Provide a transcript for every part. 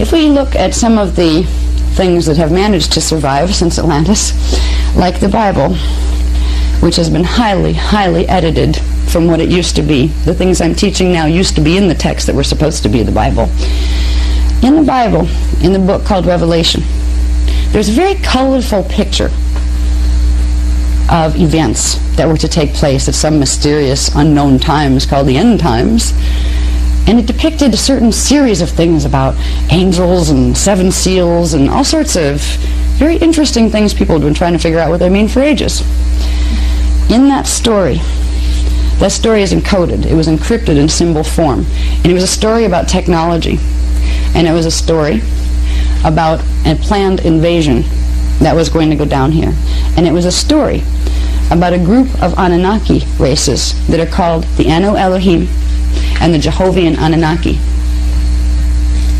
If we look at some of the things that have managed to survive since Atlantis, like the Bible, which has been highly, highly edited from what it used to be. The things I'm teaching now used to be in the text that were supposed to be the Bible. In the Bible, in the book called Revelation, there's a very colorful picture of events that were to take place at some mysterious, unknown times called the end times. And it depicted a certain series of things about angels and seven seals and all sorts of very interesting things people have been trying to figure out what they mean for ages. In that story is encoded. It was encrypted in symbol form. And it was a story about technology. And it was a story about a planned invasion that was going to go down here. And it was a story about a group of Anunnaki races that are called the Anu Elohim and the Jehovian Anunnaki.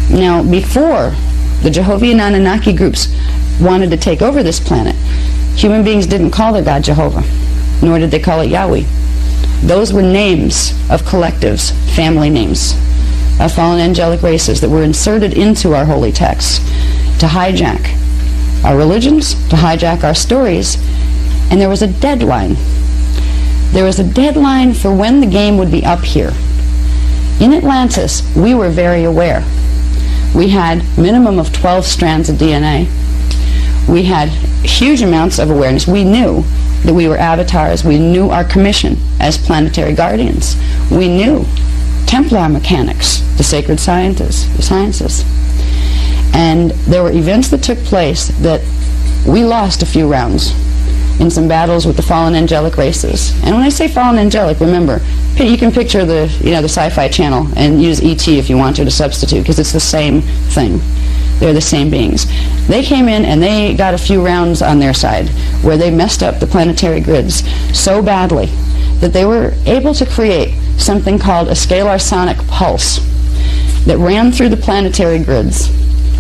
Now, before the Jehovian Anunnaki groups wanted to take over this planet, human beings didn't call their God Jehovah, nor did they call it Yahweh. Those were names of collectives, family names, of fallen angelic races that were inserted into our holy texts to hijack our religions, to hijack our stories, and there was a deadline. There was a deadline for when the game would be up here. In Atlantis, we were very aware. We had minimum of 12 strands of DNA. We had huge amounts of awareness. We knew that we were avatars. We knew our commission as planetary guardians. We knew Templar mechanics, the sacred sciences. And there were events that took place that we lost a few rounds in some battles with the fallen angelic races. And when I say fallen angelic, remember, you can picture the Sci-Fi Channel and use E.T. if you want to substitute, because it's the same thing. They're the same beings. They came in and they got a few rounds on their side where they messed up the planetary grids so badly that they were able to create something called a scalar sonic pulse that ran through the planetary grids.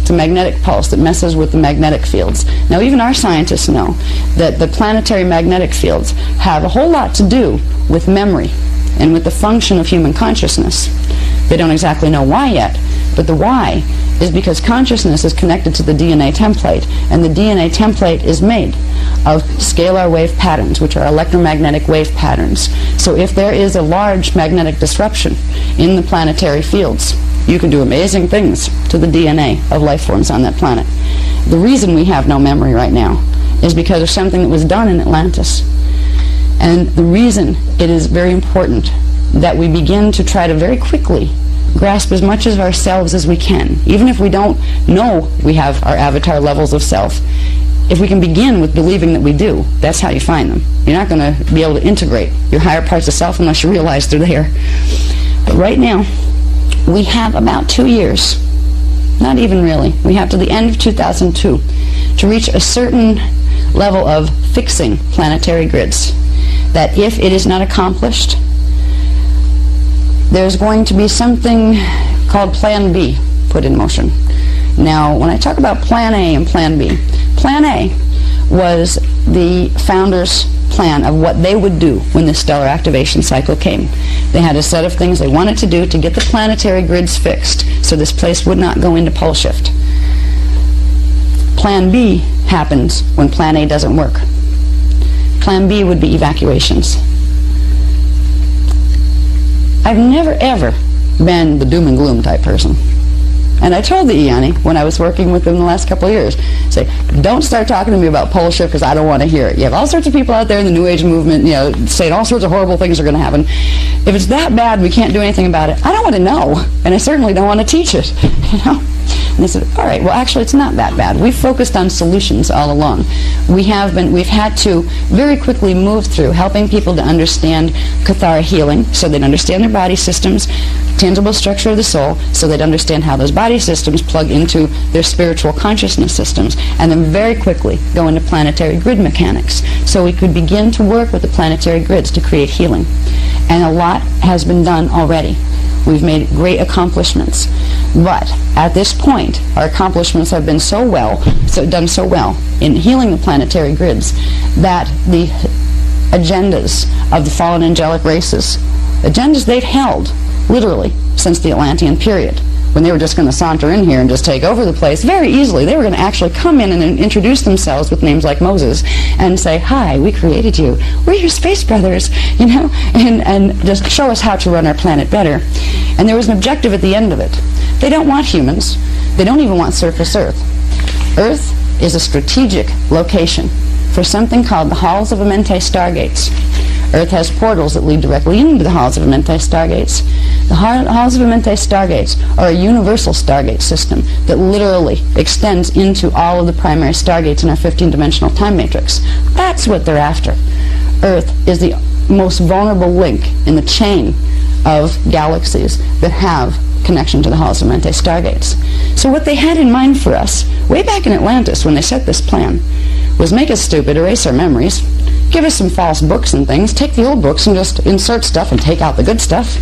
It's a magnetic pulse that messes with the magnetic fields. Now, even our scientists know that the planetary magnetic fields have a whole lot to do with memory and with the function of human consciousness. They don't exactly know why yet, but the why is because consciousness is connected to the DNA template, and the DNA template is made of scalar wave patterns, which are electromagnetic wave patterns. So if there is a large magnetic disruption in the planetary fields, you can do amazing things to the DNA of life forms on that planet. The reason we have no memory right now is because of something that was done in Atlantis. And the reason it is very important that we begin to try to very quickly grasp as much of ourselves as we can, even if we don't know we have our avatar levels of self. If we can begin with believing that we do, that's how you find them. You're not going to be able to integrate your higher parts of self unless you realize they're there. But right now, we have about 2 years, not even really, we have to the end of 2002 to reach a certain level of fixing planetary grids, that if it is not accomplished, there's going to be something called Plan B put in motion. Now, when I talk about Plan A and Plan B, Plan A was the founders' plan of what they would do when the stellar activation cycle came. They had a set of things they wanted to do to get the planetary grids fixed so this place would not go into pole shift. Plan B happens when Plan A doesn't work. Plan B would be evacuations. I've never ever been the doom and gloom type person. And I told the Iani when I was working with them the last couple of years, say, don't start talking to me about pole shift because I don't want to hear it. You have all sorts of people out there in the New Age movement, saying all sorts of horrible things are going to happen. If it's that bad, we can't do anything about it. I don't want to know, and I certainly don't want to teach it. And they said, all right, well, actually, it's not that bad. We've focused on solutions all along. We've had to very quickly move through helping people to understand Kathara healing, so they'd understand their body systems, tangible structure of the soul, so they'd understand how those body systems plug into their spiritual consciousness systems, and then very quickly go into planetary grid mechanics, so we could begin to work with the planetary grids to create healing. And a lot has been done already. We've made great accomplishments. But at this point, our accomplishments have been done so well in healing the planetary grids that the agendas of the fallen angelic races, agendas they've held literally since the Atlantean period, when they were just going to saunter in here and just take over the place very easily. They were going to actually come in and introduce themselves with names like Moses and say, "Hi, we created you. We're your space brothers," you know, and just show us how to run our planet better. And there was an objective at the end of it. They don't want humans. They don't even want surface Earth. Earth is a strategic location for something called the Halls of Amenti stargates. Earth has portals that lead directly into the Halls of Amenti stargates. The Halls of Amenti stargates are a universal stargate system that literally extends into all of the primary stargates in our 15-dimensional time matrix. That's what they're after. Earth is the most vulnerable link in the chain of galaxies that have connection to the Halls of Amenti stargates. So what they had in mind for us, way back in Atlantis when they set this plan, was make us stupid, erase our memories, give us some false books and things, take the old books and just insert stuff and take out the good stuff,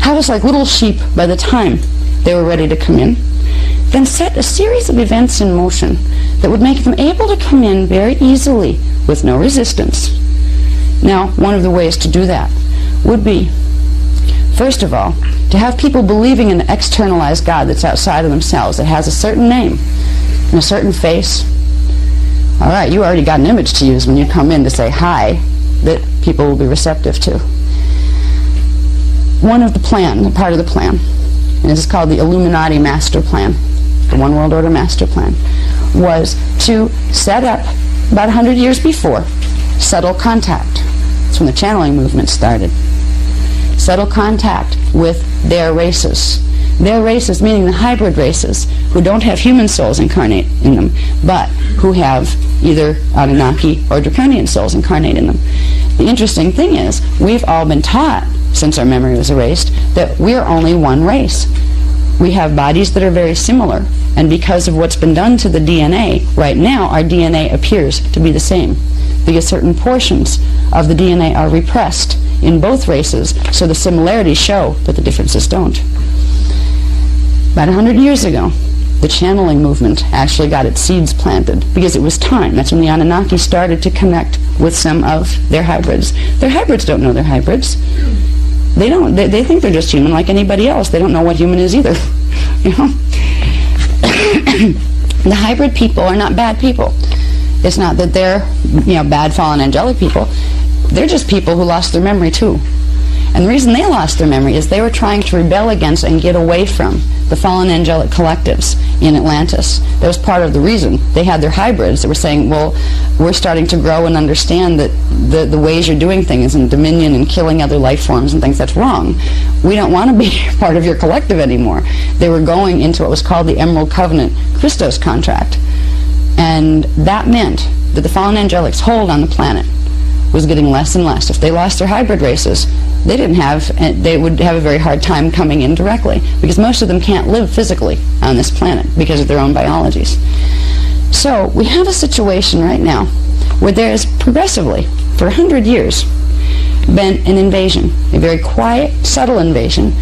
have us like little sheep by the time they were ready to come in, then set a series of events in motion that would make them able to come in very easily with no resistance. Now, one of the ways to do that would be, first of all, to have people believing in an externalized God that's outside of themselves, that has a certain name and a certain face. All right, you already got an image to use when you come in to say hi that people will be receptive to. One of the plan, part of the plan, and this is called the Illuminati Master Plan, the One World Order Master Plan, was to set up, about 100 years before, subtle contact. That's when the channeling movement started. Subtle contact with their races. Their races, meaning the hybrid races, who don't have human souls incarnate in them, but who have either Anunnaki or Draconian souls incarnate in them. The interesting thing is, we've all been taught, since our memory was erased, that we're only one race. We have bodies that are very similar, and because of what's been done to the DNA, right now our DNA appears to be the same, because certain portions of the DNA are repressed in both races, so the similarities show, but the differences don't. About 100 years ago, the channeling movement actually got its seeds planted because it was time. That's when the Anunnaki started to connect with some of their hybrids. Their hybrids don't know they're hybrids. They don't. They think they're just human like anybody else. They don't know what human is either. You know? The hybrid people are not bad people. It's not that they're, bad fallen angelic people. They're just people who lost their memory too. And the reason they lost their memory is they were trying to rebel against and get away from the fallen angelic collectives in Atlantis. That was part of the reason. They had their hybrids that were saying, well, we're starting to grow and understand that the ways you're doing things and dominion and killing other life forms and things, that's wrong. We don't want to be part of your collective anymore. They were going into what was called the Emerald Covenant Christos contract. And that meant that the fallen angelics' hold on the planet was getting less and less. If they lost their hybrid races, they would have a very hard time coming in directly, because most of them can't live physically on this planet because of their own biologies. So we have a situation right now where there is progressively, for 100 years, been an invasion, a very quiet, subtle invasion.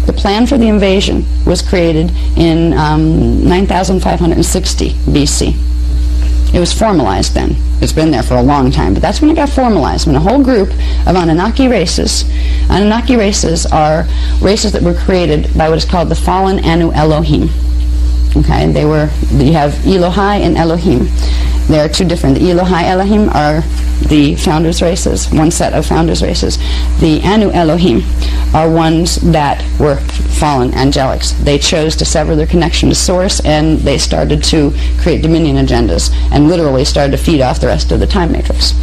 The plan for the invasion was created in 9560 BC. It was formalized then. It's been there for a long time, but that's when it got formalized, when a whole group of Anunnaki races are races that were created by what is called the fallen Anu Elohim. Okay, you have Elohai and Elohim. They are two different. The Elohai Elohim are the founders' races, one set of founders' races. The Anu Elohim are ones that were fallen angelics. They chose to sever their connection to Source, and they started to create dominion agendas and literally started to feed off the rest of the time matrix.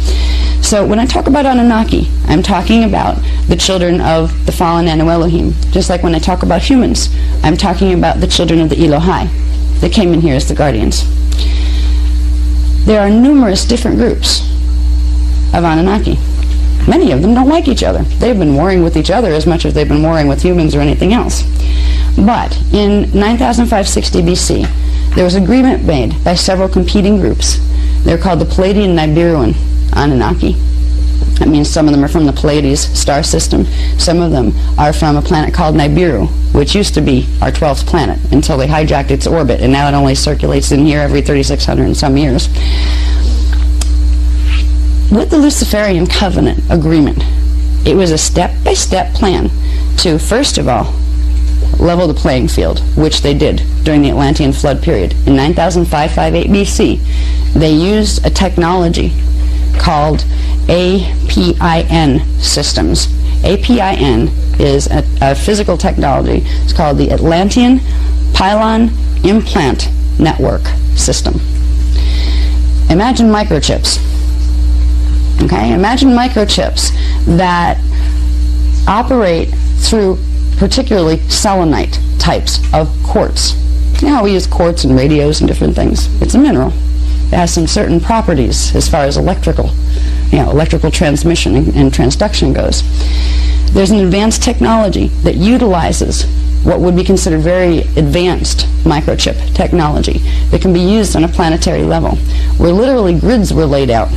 So when I talk about Anunnaki, I'm talking about the children of the fallen Anu Elohim. Just like when I talk about humans, I'm talking about the children of the Elohai that came in here as the guardians. There are numerous different groups of Anunnaki. Many of them don't like each other. They've been warring with each other as much as they've been warring with humans or anything else. But in 9560 BC, there was agreement made by several competing groups. They're called the Pleiadian Nibiruan Anunnaki. That means some of them are from the Pleiades star system. Some of them are from a planet called Nibiru, which used to be our 12th planet until they hijacked its orbit, and now it only circulates in here every 3,600 and some years. With the Luciferian Covenant agreement, it was a step-by-step plan to, first of all, level the playing field, which they did during the Atlantean flood period. In 9558 BC, they used a technology called APIN systems. APIN is a physical technology. It's called the Atlantean Pylon Implant Network System. Imagine microchips. Okay? Imagine microchips that operate through particularly selenite types of quartz. You know how we use quartz in radios and different things? It's a mineral. It has some certain properties as far as electrical transmission and transduction goes. There's an advanced technology that utilizes what would be considered very advanced microchip technology that can be used on a planetary level, where literally grids were laid out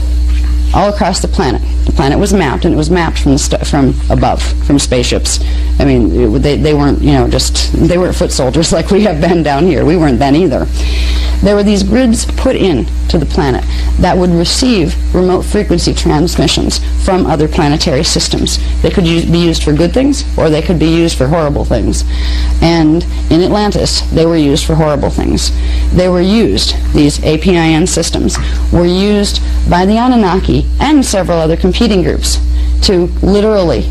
all across the planet. The planet was mapped, and it was mapped from above, from spaceships. I mean, they weren't, they weren't foot soldiers like we have been down here. We weren't then either. There were these grids put in to the planet that would receive remote frequency transmissions from other planetary systems. They could be used for good things, or they could be used for horrible things. And in Atlantis, they were used for horrible things. They were used, these APIN systems, were used by the Anunnaki and several other competing groups to literally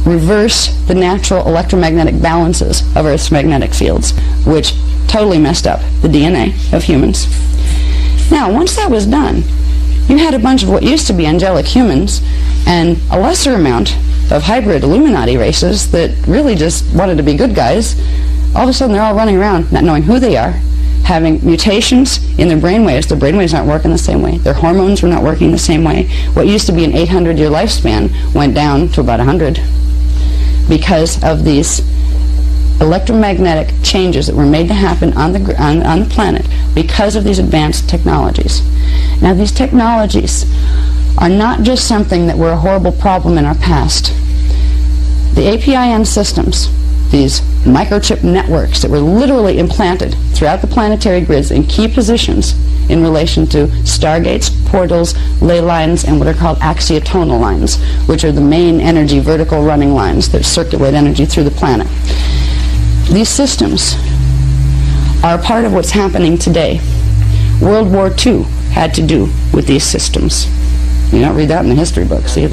reverse the natural electromagnetic balances of Earth's magnetic fields, which totally messed up the DNA of humans. Now, once that was done, you had a bunch of what used to be angelic humans and a lesser amount of hybrid Illuminati races that really just wanted to be good guys. All of a sudden, they're all running around not knowing who they are, having mutations in their brainwaves. Their brainwaves aren't working the same way. Their hormones were not working the same way. What used to be an 800-year lifespan went down to about 100 because of these electromagnetic changes that were made to happen on the planet because of these advanced technologies. Now, these technologies are not just something that were a horrible problem in our past. The APIN systems, these microchip networks that were literally implanted throughout the planetary grids in key positions in relation to stargates, portals, ley lines, and what are called axiotonal lines, which are the main energy vertical running lines that circulate energy through the planet. These systems are a part of what's happening today. World War II had to do with these systems. You don't read that in the history books either.